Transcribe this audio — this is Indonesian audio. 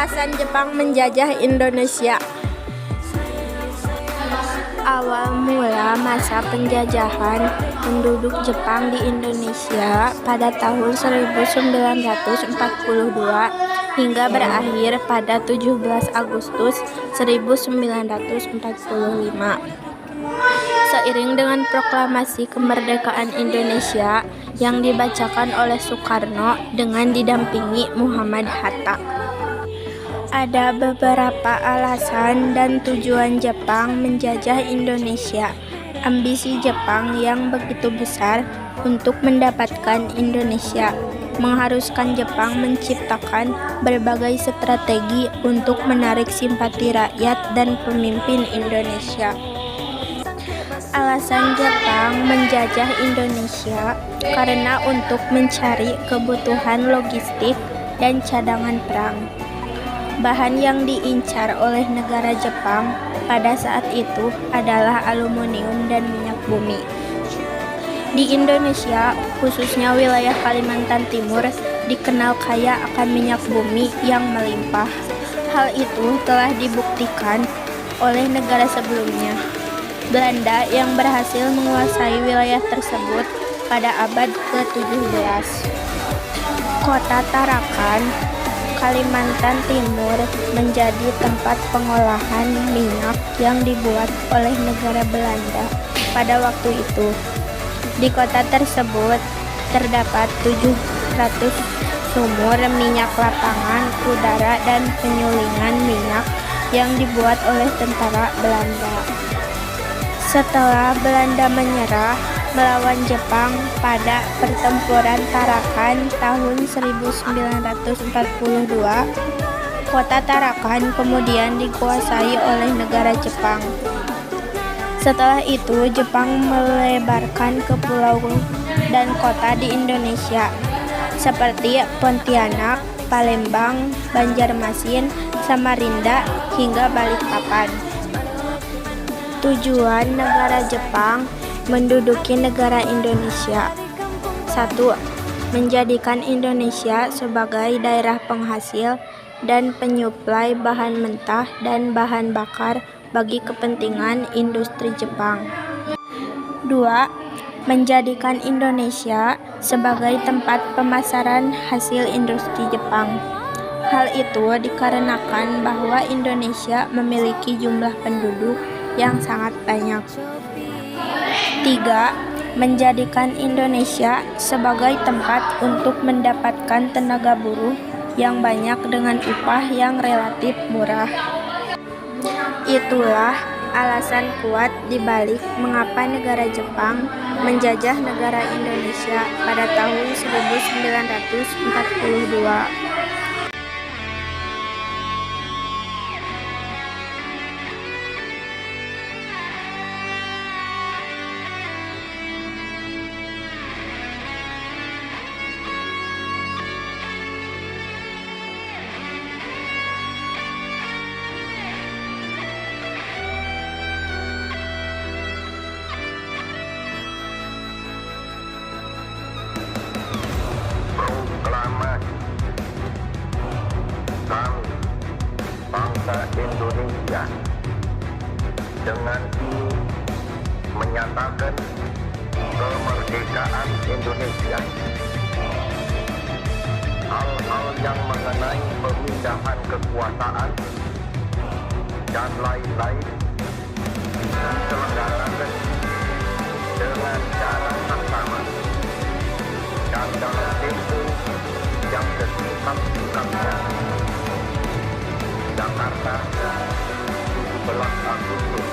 Alasan Jepang menjajah Indonesia. Awal mula masa penjajahan penduduk Jepang di Indonesia pada tahun 1942 hingga berakhir pada 17 Agustus 1945. Seiring dengan proklamasi kemerdekaan Indonesia yang dibacakan oleh Soekarno dengan didampingi Muhammad Hatta. Ada beberapa alasan dan tujuan Jepang menjajah Indonesia. Ambisi Jepang yang begitu besar untuk mendapatkan Indonesia mengharuskan Jepang menciptakan berbagai strategi untuk menarik simpati rakyat dan pemimpin Indonesia. Alasan Jepang menjajah Indonesia karena untuk mencari kebutuhan logistik dan cadangan perang. Bahan yang diincar oleh negara Jepang pada saat itu adalah aluminium dan minyak bumi. Di Indonesia, khususnya wilayah Kalimantan Timur, dikenal kaya akan minyak bumi yang melimpah. Hal itu telah dibuktikan oleh negara sebelumnya. Belanda yang berhasil menguasai wilayah tersebut pada abad ke-17. Kota Tarakan, Kalimantan Timur menjadi tempat pengolahan minyak yang dibuat oleh negara Belanda pada waktu itu. Di kota tersebut terdapat 700 sumur minyak lapangan udara dan penyulingan minyak yang dibuat oleh tentara Belanda. Setelah Belanda menyerah melawan Jepang pada pertempuran Tarakan tahun 1942, kota Tarakan kemudian dikuasai oleh negara Jepang. Setelah itu, Jepang melebarkan ke pulau dan kota di Indonesia, seperti Pontianak, Palembang, Banjarmasin, Samarinda, hingga Balikpapan. Tujuan negara Jepang menduduki negara Indonesia. 1. Menjadikan Indonesia sebagai daerah penghasil dan penyuplai bahan mentah dan bahan bakar bagi kepentingan industri Jepang. 2. Menjadikan Indonesia sebagai tempat pemasaran hasil industri Jepang. Hal itu dikarenakan bahwa Indonesia memiliki jumlah penduduk yang sangat banyak. 3. Menjadikan Indonesia sebagai tempat untuk mendapatkan tenaga buruh yang banyak dengan upah yang relatif murah. Itulah alasan kuat dibalik mengapa negara Jepang menjajah negara Indonesia pada tahun 1942. Kami, bangsa Indonesia, dengan ini menyatakan kemerdekaan Indonesia. Hal-hal yang mengenai pemindahan kekuasaan dan lain-lain diselenggarakan dengan cara sama dan dalam tempo yang sesingkat-singkatnya. Jakarta, 17 Agustus